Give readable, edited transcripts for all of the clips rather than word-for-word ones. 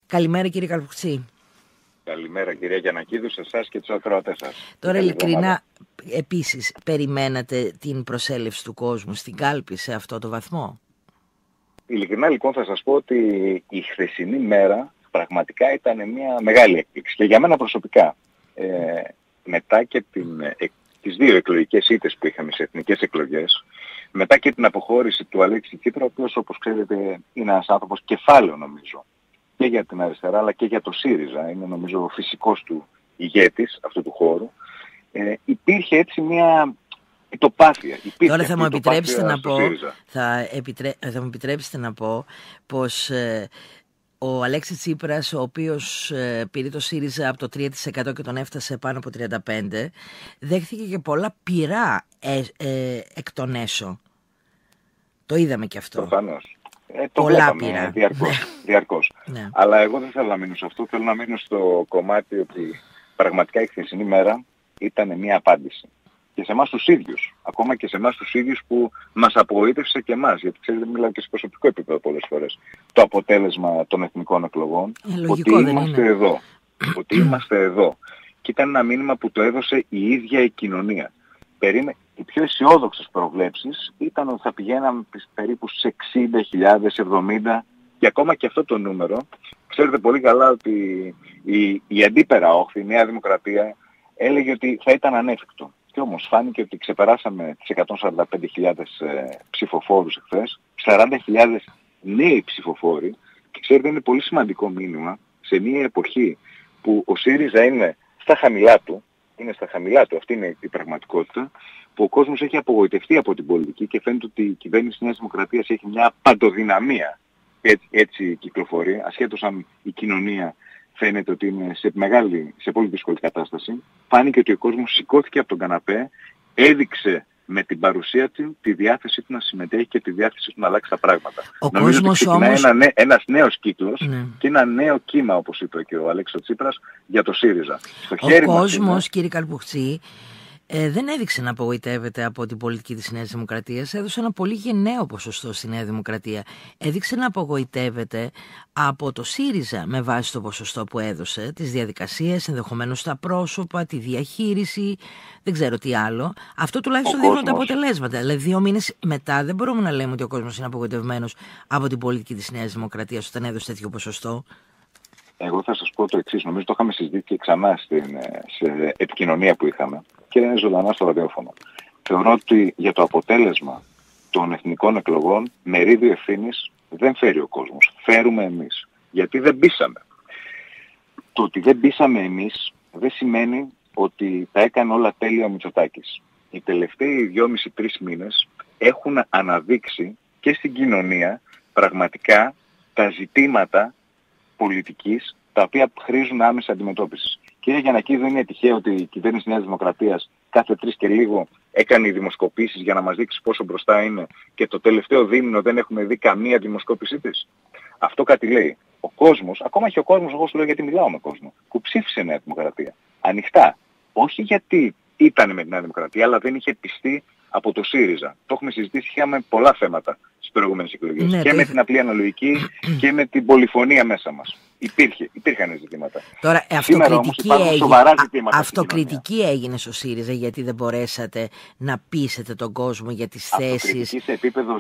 Καλημέρα κύριε Καλπουχτσή. Καλημέρα κυρία Γιαννακίδου, σε εσάς και τους ακροατές σας. Τώρα ειλικρινά, επίσης, περιμένατε την προσέλευση του κόσμου στην κάλπη σε αυτό το βαθμό? Ειλικρινά λοιπόν θα σας πω ότι η χθεσινή μέρα πραγματικά ήταν μια μεγάλη έκπληξη και για μένα προσωπικά. Μετά και τις δύο εκλογικές ήττες που είχαμε σε εθνικές εκλογές, μετά και την αποχώρηση του Αλέξη Τσίπρα, ο οποίος όπως ξέρετε είναι ένας άνθρωπος κεφάλαιο νομίζω και για την αριστερά αλλά και για το ΣΥΡΙΖΑ, είναι νομίζω ο φυσικός του ηγέτης αυτού του χώρου, υπήρχε έτσι μια ητοπάθεια. Τώρα θα μου επιτρέψετε να πω, θα μου επιτρέψετε να πω πως ο Αλέξης Τσίπρας, ο οποίος πήρε το ΣΥΡΙΖΑ από το 3% και τον έφτασε πάνω από 35%, δέχθηκε και πολλά πυρά εκ των έσω. Το είδαμε και αυτό. Προφανώς. Το βλέπαμε διαρκώς. Ναι. Αλλά εγώ δεν θέλω να μείνω σε αυτό, θέλω να μείνω στο κομμάτι ότι πραγματικά η χθεσινή μέρα ήταν μια απάντηση. Και σε εμάς τους ίδιους, ακόμα και σε εμάς τους ίδιους που μας απογοήτευσε και εμάς, γιατί ξέρετε μιλάω και σε προσωπικό επίπεδο πολλές φορές, το αποτέλεσμα των εθνικών εκλογών, ότι είμαστε εδώ. Ότι είμαστε εδώ. Και ήταν ένα μήνυμα που το έδωσε η ίδια η κοινωνία. Οι πιο αισιόδοξες προβλέψεις ήταν ότι θα πηγαίναμε περίπου στις 60.000, 70.000 και ακόμα και αυτό το νούμερο. Ξέρετε πολύ καλά ότι η αντίπερα όχθη, η Νέα Δημοκρατία, έλεγε ότι θα ήταν ανέφικτο. Και όμως φάνηκε ότι ξεπεράσαμε τις 145.000 ψηφοφόρους εχθές, 40.000 νέοι ψηφοφόροι. Και ξέρετε είναι πολύ σημαντικό μήνυμα σε μια εποχή που ο ΣΥΡΙΖΑ είναι στα χαμηλά του, αυτή είναι η πραγματικότητα, που ο κόσμος έχει απογοητευτεί από την πολιτική και φαίνεται ότι η κυβέρνηση της Νέας Δημοκρατίας έχει μια παντοδυναμία, έτσι κυκλοφορεί, ασχέτως αν η κοινωνία φαίνεται ότι είναι σε πολύ δύσκολη κατάσταση. Φάνηκε ότι ο κόσμος σηκώθηκε από τον καναπέ, έδειξε με την παρουσία του τη διάθεσή του να συμμετέχει και τη διάθεσή του να αλλάξει τα πράγματα. Νομίζω ότι ξεκινάει ένας νέος κύκλος και ένα νέο κύμα, όπως είπε και ο Αλέξης Τσίπρας, για το ΣΥΡΙΖΑ. Ο κόσμος, κύριε Καλπουχτσή, δεν έδειξε να απογοητεύεται από την πολιτική της Νέας Δημοκρατίας, έδωσε ένα πολύ γενναίο ποσοστό στη Νέα Δημοκρατία. Έδειξε να απογοητεύεται από το ΣΥΡΙΖΑ με βάση το ποσοστό που έδωσε, τις διαδικασίες, ενδεχομένως τα πρόσωπα, τη διαχείριση, δεν ξέρω τι άλλο. Αυτό τουλάχιστον δείχνουν τα αποτελέσματα. Δηλαδή 2 μήνες μετά δεν μπορούμε να λέμε ότι ο κόσμος είναι απογοητευμένος από την πολιτική της Νέας Δημοκρατίας όταν έδωσε τέτοιο ποσοστό. Εγώ θα σας πω το εξής, νομίζω το είχαμε συζητήσει και ξανά σε επικοινωνία που είχαμε και είναι ζωντανά στο ραδιόφωνο. Θεωρώ ότι για το αποτέλεσμα των εθνικών εκλογών μερίδιο ευθύνης δεν φέρει ο κόσμος, φέρουμε εμείς. Γιατί δεν πείσαμε. Το ότι δεν πείσαμε εμείς δεν σημαίνει ότι τα έκανε όλα τέλεια ο Μητσοτάκης. Οι τελευταίοι 2,5-3 μήνες έχουν αναδείξει και στην κοινωνία πραγματικά τα ζητήματα πολιτικής τα οποία χρήζουν άμεσα αντιμετώπισης. Κύριε Γιαννακίδου, δεν είναι τυχαίο ότι η κυβέρνηση της Νέας Δημοκρατίας κάθε 3 και λίγο έκανε δημοσκοπήσεις για να μας δείξει πόσο μπροστά είναι και το τελευταίο δίμηνο δεν έχουμε δει καμία δημοσκόπησή της? Αυτό κάτι λέει. Ο κόσμος, ακόμα και ο κόσμος, εγώ σου λέω γιατί μιλάω με κόσμο, που ψήφισε Νέα Δημοκρατία ανοιχτά. Όχι γιατί ήταν με τη Νέα Δημοκρατία, αλλά δεν είχε πιστεί από το ΣΥΡΙΖΑ. Το έχουμε συζητήσει, είχαμε πολλά θέματα στις προηγούμενες εκλογές. Ναι, και με την απλή αναλογική και με την πολυφωνία μέσα μας. Υπήρχαν ζητήματα. Τώρα, αυτοκριτική έγινε στο ΣΥΡΙΖΑ γιατί δεν μπορέσατε να πείσετε τον κόσμο για τις θέσεις. Αυτοκριτική σε επίπεδο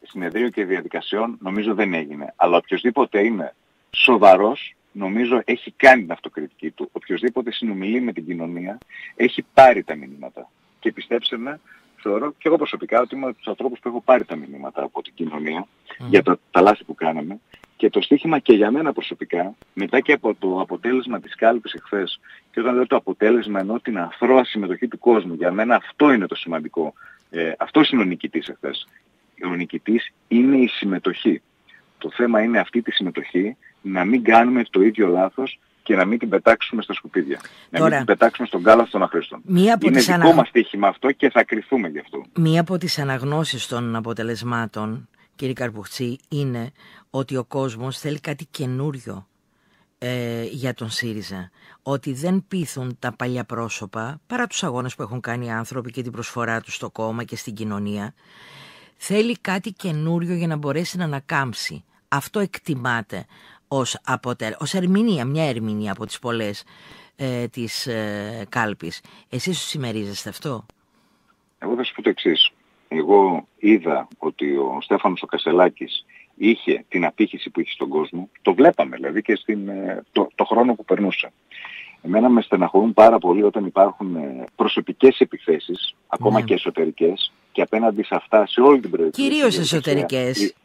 συνεδρίου και διαδικασιών νομίζω δεν έγινε. Αλλά οποιοσδήποτε είναι σοβαρός, νομίζω έχει κάνει την αυτοκριτική του. Οποιοσδήποτε συνομιλεί με την κοινωνία έχει πάρει τα μηνύματα. Και πιστέψτε με, θεωρώ και εγώ προσωπικά ότι είμαι από τους ανθρώπους που έχω πάρει τα μηνύματα από την κοινωνία για τα λάθη που κάναμε. Και το στοίχημα και για μένα προσωπικά, μετά και από το αποτέλεσμα της κάλπης εχθές, και όταν λέω το αποτέλεσμα εννοώ την αθρώα συμμετοχή του κόσμου, για μένα αυτό είναι το σημαντικό. Αυτός είναι ο νικητής εχθές. Ο νικητής είναι η συμμετοχή. Το θέμα είναι αυτή τη συμμετοχή να μην κάνουμε το ίδιο λάθος και να μην την πετάξουμε στα σκουπίδια. Να μην την πετάξουμε στον κάλαθο των αχρήστων. Είναι δικό μας στοίχημα αυτό και θα κριθούμε γι' αυτό. Μία από τις αναγνώσεις των αποτελεσμάτων, κύριε Καλπουχτσή, είναι ότι ο κόσμος θέλει κάτι καινούριο για τον ΣΥΡΙΖΑ. Ότι δεν πείθουν τα παλιά πρόσωπα, παρά τους αγώνες που έχουν κάνει οι άνθρωποι και την προσφορά τους στο κόμμα και στην κοινωνία. Θέλει κάτι καινούριο για να μπορέσει να ανακάμψει. Αυτό εκτιμάται ως ερμηνεία, μια ερμηνεία από τις πολλές της κάλπης. Εσείς σου συμμερίζεστε αυτό? Εγώ θα σου πω το εξής. Εγώ είδα ότι ο Στέφανος ο Κασελάκης είχε την απήχηση που είχε στον κόσμο. Το βλέπαμε δηλαδή και το χρόνο που περνούσε. Εμένα με στεναχωρούν πάρα πολύ όταν υπάρχουν προσωπικές επιθέσεις, ακόμα και εσωτερικές, και απέναντι σε αυτά, σε όλη την προεδρία.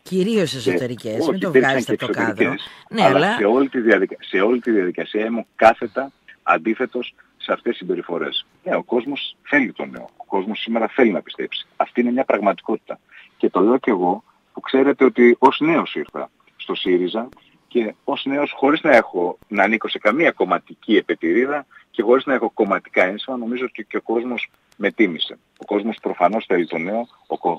Κυρίως εσωτερικές, μην το βγάζετε από το κάδρο. Ναι, αλλά σε όλη τη διαδικασία ήμουν κάθετα αντίθετος σε αυτές τις συμπεριφορές. Ναι, ο κόσμος θέλει το νέο. Ο κόσμος σήμερα θέλει να πιστέψει. Αυτή είναι μια πραγματικότητα. Και το λέω και εγώ, που ξέρετε ότι ως νέος ήρθα στο ΣΥΡΙΖΑ και ως νέος, χωρίς να ανήκω σε καμία κομματική επετηρίδα και χωρίς να έχω κομματικά ένσημα, νομίζω ότι και ο κόσμος με τίμησε. Ο κόσμος προφανώς θέλει το νέο,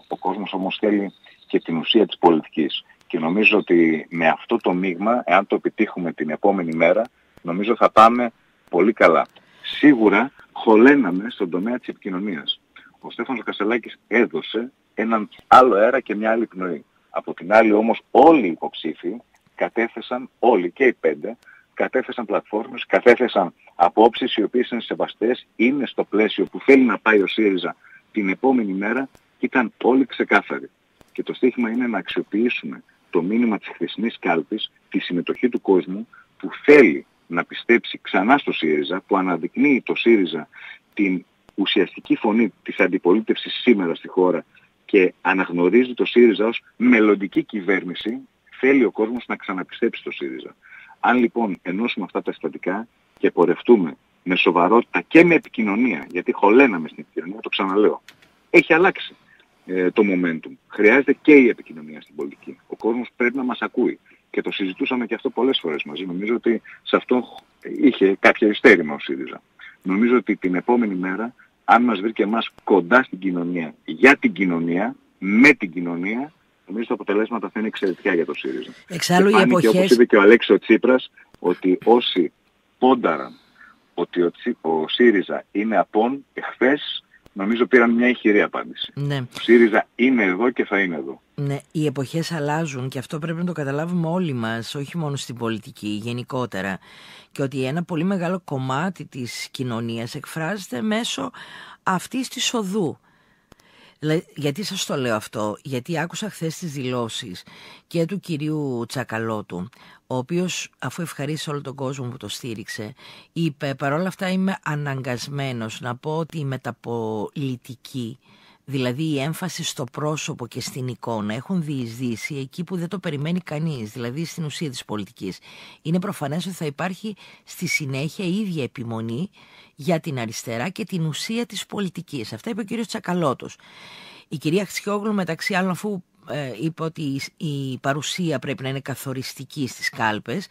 ο κόσμος όμως θέλει και την ουσία της πολιτικής. Και νομίζω ότι με αυτό το μείγμα, εάν το επιτύχουμε την επόμενη μέρα, νομίζω θα πάμε πολύ καλά. Σίγουρα χωλέναμε στον τομέα της επικοινωνίας. Ο Στέφανος Κασελάκης έδωσε έναν άλλο αέρα και μια άλλη πνοή. Από την άλλη όμως όλοι οι υποψήφοι κατέθεσαν, όλοι και οι 5, κατέθεσαν πλατφόρμες, κατέθεσαν απόψεις οι οποίες είναι σεβαστές, είναι στο πλαίσιο που θέλει να πάει ο ΣΥΡΙΖΑ την επόμενη μέρα και ήταν όλοι ξεκάθαροι. Και το στίχημα είναι να αξιοποιήσουμε το μήνυμα της χθεσινής κάλπης, τη συμμετοχή του κόσμου που θέλει να πιστέψει ξανά στο ΣΥΡΙΖΑ, που αναδεικνύει το ΣΥΡΙΖΑ την ουσιαστική φωνή της αντιπολίτευσης σήμερα στη χώρα και αναγνωρίζει το ΣΥΡΙΖΑ ως μελλοντική κυβέρνηση, θέλει ο κόσμος να ξαναπιστέψει στο ΣΥΡΙΖΑ. Αν λοιπόν ενώσουμε αυτά τα συστατικά και πορευτούμε με σοβαρότητα και με επικοινωνία, γιατί χωλέναμε στην επικοινωνία, το ξαναλέω, έχει αλλάξει το momentum. Χρειάζεται και η επικοινωνία στην πολιτική. Ο κόσμος πρέπει να μας ακούει. Και το συζητούσαμε και αυτό πολλές φορές μαζί. Νομίζω ότι σε αυτό είχε κάποια υστέρημα ο ΣΥΡΙΖΑ. Νομίζω ότι την επόμενη μέρα, αν μας βρει και εμάς κοντά στην κοινωνία, για την κοινωνία, με την κοινωνία, νομίζω τα αποτελέσματα θα είναι εξαιρετικά για το ΣΥΡΙΖΑ. Εξάλλου οι εποχές... Και όπως είπε και ο Αλέξης ο Τσίπρας, ότι όσοι πόνταραν ότι ο ΣΥΡΙΖΑ είναι απόν, εχθές νομίζω πήραν μια ηχηρή απάντηση. Ναι. Ο ΣΥΡΙΖΑ είναι εδώ και θα είναι εδώ. Ναι, οι εποχές αλλάζουν και αυτό πρέπει να το καταλάβουμε όλοι μας, όχι μόνο στην πολιτική, γενικότερα. Και ότι ένα πολύ μεγάλο κομμάτι της κοινωνίας εκφράζεται μέσω αυτής της οδού. Γιατί σας το λέω αυτό? Γιατί άκουσα χθες τις δηλώσεις και του κυρίου Τσακαλώτου, ο οποίος, αφού ευχαρίστησε όλο τον κόσμο που το στήριξε, είπε παρόλα αυτά είμαι αναγκασμένος να πω ότι η μεταπολιτική, δηλαδή η έμφαση στο πρόσωπο και στην εικόνα, έχουν διεισδύσει εκεί που δεν το περιμένει κανείς, δηλαδή στην ουσία της πολιτικής. Είναι προφανές ότι θα υπάρχει στη συνέχεια η ίδια επιμονή για την αριστερά και την ουσία της πολιτικής. Αυτά είπε ο κύριος Τσακαλώτος. Η κυρία Χτσιόγλου, μεταξύ άλλων, αφού είπε ότι η παρουσία πρέπει να είναι καθοριστική στις κάλπες,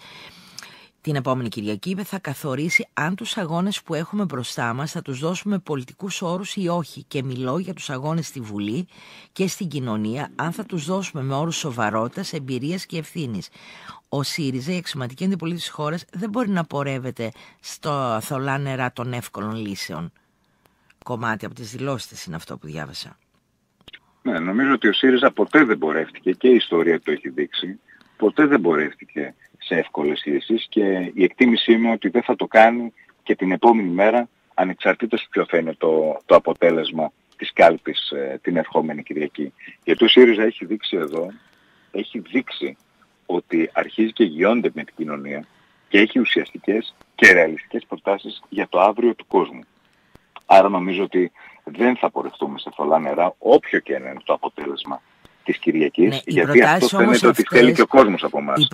την επόμενη Κυριακή είπε θα καθορίσει αν τους αγώνες που έχουμε μπροστά μας θα τους δώσουμε πολιτικούς όρους ή όχι, και μιλώ για τους αγώνες στη Βουλή και στην κοινωνία, αν θα τους δώσουμε με όρους σοβαρότητας, εμπειρίας και ευθύνης. Ο ΣΥΡΙΖΑ, η αξιωματική αντιπολίτευση της χώρας, δεν μπορεί να πορεύεται στο θολά νερά των εύκολων λύσεων. Κομμάτι από τις δηλώσεις είναι αυτό που διάβασα. Ναι, νομίζω ότι ο ΣΥΡΙΖΑ ποτέ δεν πορεύτηκε, και η ιστορία το έχει δείξει, ποτέ δεν πορεύτηκε σε εύκολες λύσεις, και η εκτίμησή μου ότι δεν θα το κάνει και την επόμενη μέρα, ανεξαρτήτως ποιο θα είναι το αποτέλεσμα της κάλπης την ερχόμενη Κυριακή. Γιατί ο ΣΥΡΙΖΑ έχει δείξει εδώ, έχει δείξει ότι αρχίζει και γιώνεται με την κοινωνία και έχει ουσιαστικές και ρεαλιστικές προτάσεις για το αύριο του κόσμου. Άρα νομίζω ότι δεν θα πορευτούμε σε θολά νερά, όποιο και είναι το αποτέλεσμα της Κυριακής, ναι, γιατί αυτό φαίνεται ότι θέλει και ο κόσμος από εμάς.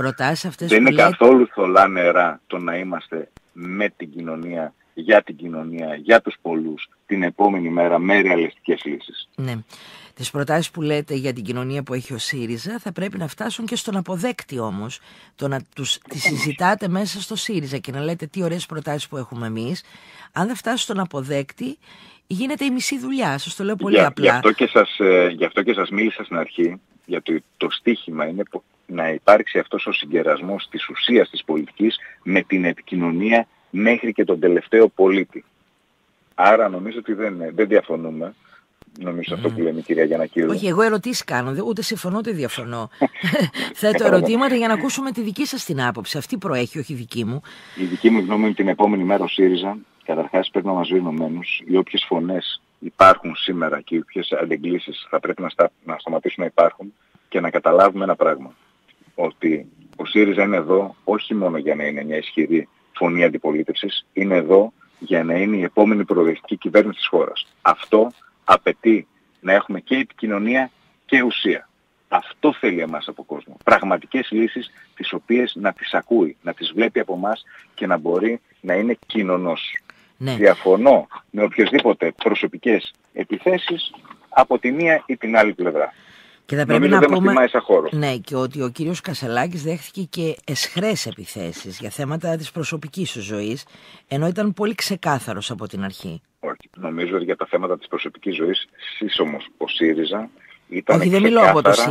Δεν είναι καθόλου θολά νερά το να είμαστε με την κοινωνία, για την κοινωνία, για τους πολλούς, την επόμενη μέρα με ρεαλιστικές λύσεις. Ναι. Τις προτάσεις που λέτε για την κοινωνία που έχει ο ΣΥΡΙΖΑ θα πρέπει να φτάσουν και στον αποδέκτη όμως. Το να τις συζητάτε μέσα στο ΣΥΡΙΖΑ και να λέτε τι ωραίες προτάσεις που έχουμε εμείς, αν δεν φτάσει στον αποδέκτη, γίνεται η μισή δουλειά. Σας το λέω πολύ απλά. Γι' αυτό και σας μίλησα στην αρχή, γιατί το στίχημα είναι να υπάρξει αυτός ο συγκερασμός της ουσίας της πολιτικής με την επικοινωνία μέχρι και τον τελευταίο πολίτη. Άρα νομίζω ότι δεν διαφωνούμε. νομίζω αυτό που λέμε η κυρία Γιαννακίδου. Όχι, εγώ ερωτήσεις κάνω, ούτε συμφωνώ ούτε διαφωνώ. Θέτω ερωτήματα για να ακούσουμε τη δική σας την άποψη. Αυτή προέχει, όχι η δική μου. Η δική μου γνώμη είναι την επόμενη μέρα ο ΣΥΡΙΖΑ καταρχάς πρέπει να μας βρει ενωμένους. Οι όποιες φωνές υπάρχουν σήμερα και οι όποιες αντεγκλήσεις θα πρέπει να σταματήσουν να υπάρχουν και να καταλάβουμε ένα πράγμα. Ότι ο ΣΥΡΙΖΑ είναι εδώ όχι μόνο για να είναι μια ισχυρή φωνή αντιπολίτευσης, είναι εδώ για να είναι η επόμενη προοδευτική κυβέρνηση της χώρας. Αυτό απαιτεί να έχουμε και επικοινωνία και ουσία. Αυτό θέλει εμάς από κόσμο. Πραγματικές λύσεις τις οποίες να τις ακούει, να τις βλέπει από εμάς και να μπορεί να είναι κοινωνός. Ναι. Διαφωνώ με οποιασδήποτε προσωπικές επιθέσεις από τη μία ή την άλλη πλευρά. Και θα πρέπει να πούμε, ναι, και ότι ο κύριος Κασσαλάκης δέχθηκε και εσχρές επιθέσεις για θέματα της προσωπικής του ζωής, ενώ ήταν πολύ ξεκάθαρος από την αρχή. Όχι, νομίζω ότι για τα θέματα της προσωπικής ζωής, εσείς όμως ο ΣΥΡΙΖΑ ήταν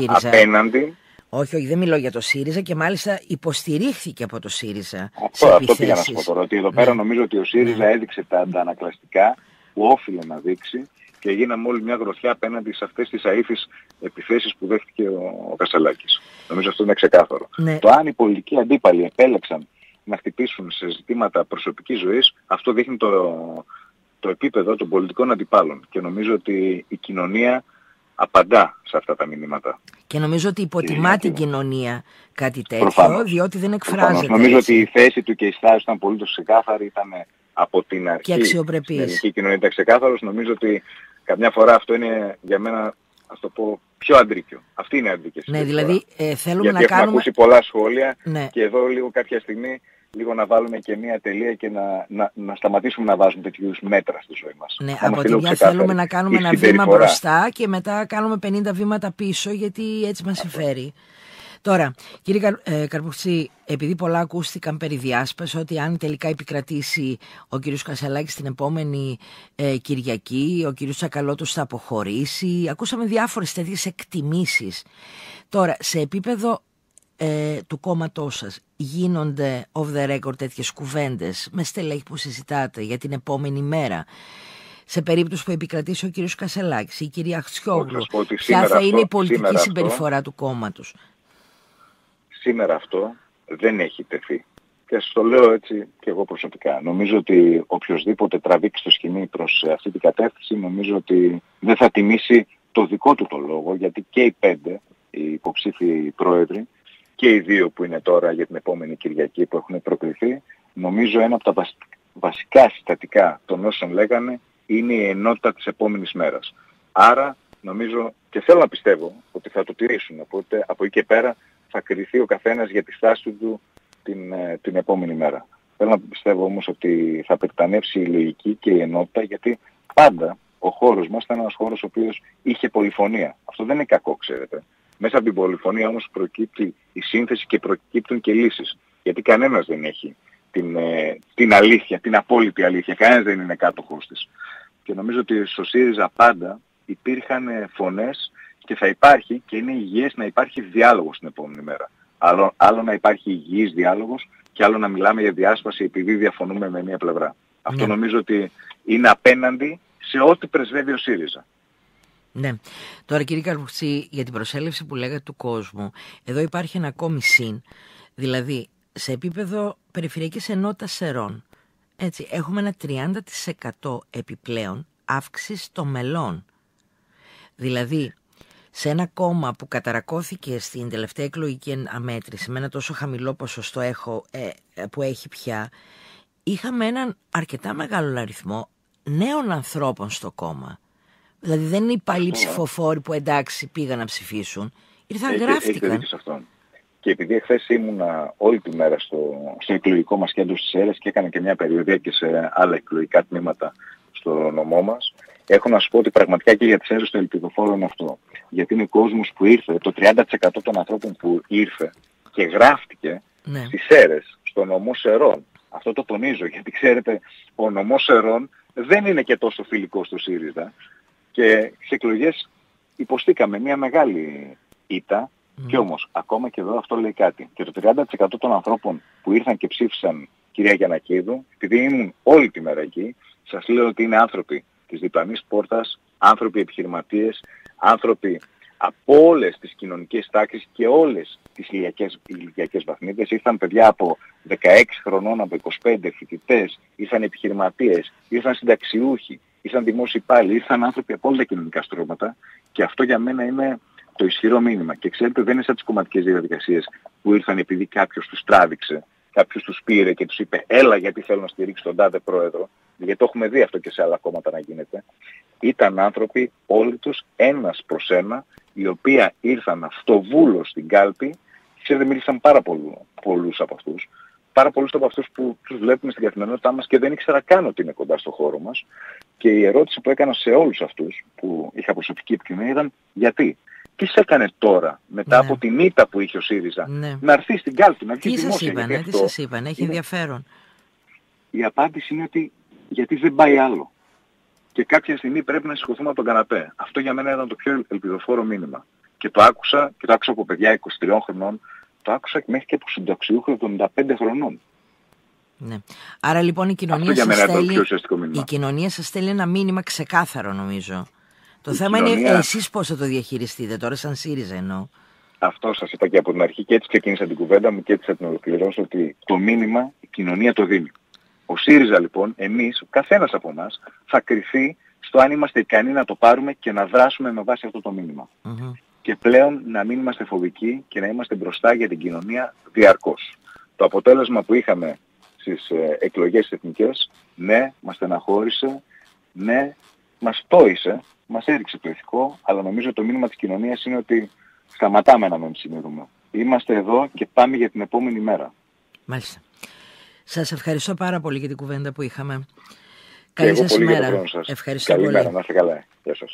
απέναντι. Όχι, δεν μιλώ για το ΣΥΡΙΖΑ και μάλιστα υποστηρίχθηκε από το ΣΥΡΙΖΑ. Αυτό πήγα να σου πω τώρα, ότι εδώ πέρα νομίζω ότι ο ΣΥΡΙΖΑ έδειξε τα αντανακλαστικά που όφιλε να δείξει και γίναμε όλοι μια γροθιά απέναντι σε αυτές τις αήφεις επιθέσεις που δέχτηκε ο Κασσαλάκης. Νομίζω αυτό είναι ξεκάθαρο. Ναι. Το αν οι πολιτικοί αντίπαλοι επέλεξαν να χτυπήσουν σε ζητήματα προσωπικής ζωής, αυτό δείχνει το επίπεδο των πολιτικών αντιπάλων. Και νομίζω ότι η κοινωνία απαντά σε αυτά τα μηνύματα. Και νομίζω ότι υποτιμά την κοινωνία κάτι τέτοιο, διότι δεν εκφράζεται. Νομίζω ότι η θέση του και η στάση ήταν πολύ ξεκάθαρη, ήταν από την αρχή. Και αξιοπρεπής. Στην ελληνική κοινωνία ήταν ξεκάθαρος. Νομίζω ότι καμιά φορά αυτό είναι για μένα, ας το πω, πιο αντρίκιο. Αυτή είναι αντρίκια. Ναι, δηλαδή θέλουμε γιατί να κάνουμε... ακούσει πολλά σχόλια, ναι. Και εδώ λίγο κάποια στιγμή λίγο να βάλουμε και μία τελεία και να σταματήσουμε να βάζουμε τέτοιου μέτρα στη ζωή μας. Ναι, από τη μια θέλουμε να κάνουμε ένα βήμα μπροστά και μετά κάνουμε 50 βήματα πίσω, γιατί έτσι μας συμφέρει. Τώρα, κύριε Καρπουξή, επειδή πολλά ακούστηκαν περί διάσπαση, ότι αν τελικά επικρατήσει ο κύριος Κασσαλάκης την επόμενη Κυριακή, ο κύριος Τσακαλώτος θα αποχωρήσει, ακούσαμε διάφορες τέτοιες εκτιμήσεις. Τώρα, σε επίπεδο του κόμματός σας γίνονται off the record τέτοιες κουβέντες με στελέχη που συζητάτε για την επόμενη μέρα, σε περίπτωση που επικρατήσει ο κύριος Κασσαλάκης ή η κυρία Χτσιόγλου, ποια θα είναι η πολιτική συμπεριφορά του κόμματος? Σήμερα αυτό δεν έχει τεθεί. Και σας το λέω έτσι και εγώ προσωπικά. Νομίζω ότι οποιοσδήποτε τραβήξει το σκηνή προς αυτή την κατεύθυνση, νομίζω ότι δεν θα τιμήσει το δικό του το λόγο, γιατί και οι 5 οι υποψήφιοι πρόεδροι και οι 2 που είναι τώρα για την επόμενη Κυριακή που έχουν προκληθεί, νομίζω ένα από τα βασικά συστατικά των όσων λέγανε είναι η ενότητα της επόμενης μέρας. Άρα νομίζω και θέλω να πιστεύω ότι θα το τηρήσουν, οπότε από εκεί και πέρα θα κριθεί ο καθένας για τη στάση του την επόμενη μέρα. Θέλω να πιστεύω όμως ότι θα περιτανεύσει η λογική και η ενότητα, γιατί πάντα ο χώρος μας ήταν ένας χώρος ο οποίος είχε πολυφωνία. Αυτό δεν είναι κακό, ξέρετε. Μέσα από την πολυφωνία όμως προκύπτει η σύνθεση και προκύπτουν και λύσεις. Γιατί κανένας δεν έχει την αλήθεια, την απόλυτη αλήθεια. Κανένας δεν είναι κάτοχος της. Και νομίζω ότι στο ΣΥΡΙΖΑ πάντα υπήρχαν φωνές και θα υπάρχει και είναι υγιές να υπάρχει διάλογος την επόμενη μέρα. Άλλο να υπάρχει υγιής διάλογος και άλλο να μιλάμε για διάσπαση επειδή διαφωνούμε με μία πλευρά. Αυτό νομίζω ότι είναι απέναντι σε ό,τι πρεσβεύει ο ΣΥΡΙΖΑ. Ναι. Τώρα, κύριε Καρπουξή, για την προσέλευση που λέγατε του κόσμου, εδώ υπάρχει ένα ακόμη συν. Δηλαδή, σε επίπεδο περιφερειακής ενότητας Σερών, έτσι, έχουμε ένα 30% επιπλέον αύξηση των μελών. Δηλαδή, σε ένα κόμμα που καταρακώθηκε στην τελευταία εκλογική αμέτρηση με ένα τόσο χαμηλό ποσοστό που έχει πια, είχαμε έναν αρκετά μεγάλο αριθμό νέων ανθρώπων στο κόμμα. Δηλαδή δεν είναι οι παλιοί ψηφοφόροι που εντάξει πήγαν να ψηφίσουν, ήρθαν, γράφτηκαν. Και επειδή εχθές ήμουνα όλη τη μέρα στο εκλογικό μας κέντρο στις Σέρρες και έκανα και μια περιοδία και σε άλλα εκλογικά τμήματα στο νομό μας, έχω να σου πω ότι πραγματικά και για τις Σέρρες το ελπιδοφόρο είναι αυτό. Γιατί είναι ο κόσμος που ήρθε, το 30% των ανθρώπων που ήρθε και γράφτηκε στις Σέρρες, στο νομό Σερών. Αυτό το τονίζω, γιατί ξέρετε, ο νομός Σερών δεν είναι και τόσο φιλικός στο ΣΥΡΙΖΑ. Και στις εκλογές υποστήκαμε μια μεγάλη ήττα, και όμως ακόμα και εδώ αυτό λέει κάτι. Και το 30% των ανθρώπων που ήρθαν και ψήφισαν κυρία Γιαννακίδου, επειδή ήμουν όλη τη μέρα εκεί, σας λέω ότι είναι άνθρωποι της διπλανής πόρτας άνθρωποι επιχειρηματίες, άνθρωποι από όλες τις κοινωνικές τάξεις και όλες τις ηλικιακές βαθμίδες. Ήρθαν παιδιά από 16 χρονών, από 25 φοιτητές, ήρθαν επιχειρηματίες, ήρθαν συνταξιούχοι, ήρθαν δημόσιοι υπάλληλοι, ήρθαν άνθρωποι από όλα τα κοινωνικά στρώματα και αυτό για μένα είναι το ισχυρό μήνυμα. Και ξέρετε, δεν είναι σαν τις κομματικές διαδικασίες που ήρθαν επειδή κάποιος τους τράβηξε, κάποιος τους πήρε και τους είπε έλα γιατί θέλω να στηρίξω τον τάδε πρόεδρο, γιατί το έχουμε δει αυτό και σε άλλα κόμματα να γίνεται. Ήταν άνθρωποι όλοι τους ένας προς ένα, οι οποίοι ήρθαν αυτοβούλως στην κάλπη. Ξέρετε, μίλησαν πολλούς από αυτούς. Πάρα πολλούς από αυτούς που τους βλέπουμε στην καθημερινότητά μας και δεν ήξερα καν ότι είναι κοντά στο χώρο μας. Και η ερώτηση που έκανα σε όλους αυτούς που είχα προσωπική επικοινωνία ήταν γιατί. Τι σε έκανε τώρα, μετά από την ήττα που είχε ο ΣΥΡΙΖΑ, να έρθει στην κάλπη, να βγει δημόσια. Τι σας είπανε, έχει ενδιαφέρον. Η απάντηση είναι ότι γιατί δεν πάει άλλο. Και κάποια στιγμή πρέπει να σηκωθούμε από τον καναπέ. Αυτό για μένα ήταν το πιο ελπιδοφόρο μήνυμα. Και το άκουσα από παιδιά 23 χρονών, το άκουσα μέχρι και από συνταξιούχους 75 χρονών. Ναι. Άρα λοιπόν η κοινωνία σας στέλνει ένα μήνυμα ξεκάθαρο, νομίζω. Το θέμα είναι εσείς πώς θα το διαχειριστείτε τώρα, σαν ΣΥΡΙΖΑ εννοώ. Αυτό σας είπα και από την αρχή και έτσι ξεκίνησα την κουβέντα μου και έτσι θα την ολοκληρώσω, ότι το μήνυμα η κοινωνία το δίνει. Ο ΣΥΡΙΖΑ λοιπόν, εμείς, ο καθένας από εμάς, θα κριθεί στο αν είμαστε ικανοί να το πάρουμε και να δράσουμε με βάση αυτό το μήνυμα. Και πλέον να μην είμαστε φοβικοί και να είμαστε μπροστά για την κοινωνία διαρκώς. Το αποτέλεσμα που είχαμε στις εκλογές εθνικές, ναι, μας στεναχώρησε, ναι, μας τόησε, μας έριξε το ηθικό, αλλά νομίζω το μήνυμα της κοινωνίας είναι ότι σταματάμε να μην συνειδούμε. Είμαστε εδώ και πάμε για την επόμενη μέρα. Μάλιστα. Σας ευχαριστώ πάρα πολύ για την κουβέντα που είχαμε. Καλή σας ημέρα. Ευχαριστώ πολύ. Καλημέρα, να είστε καλά. Γεια σας.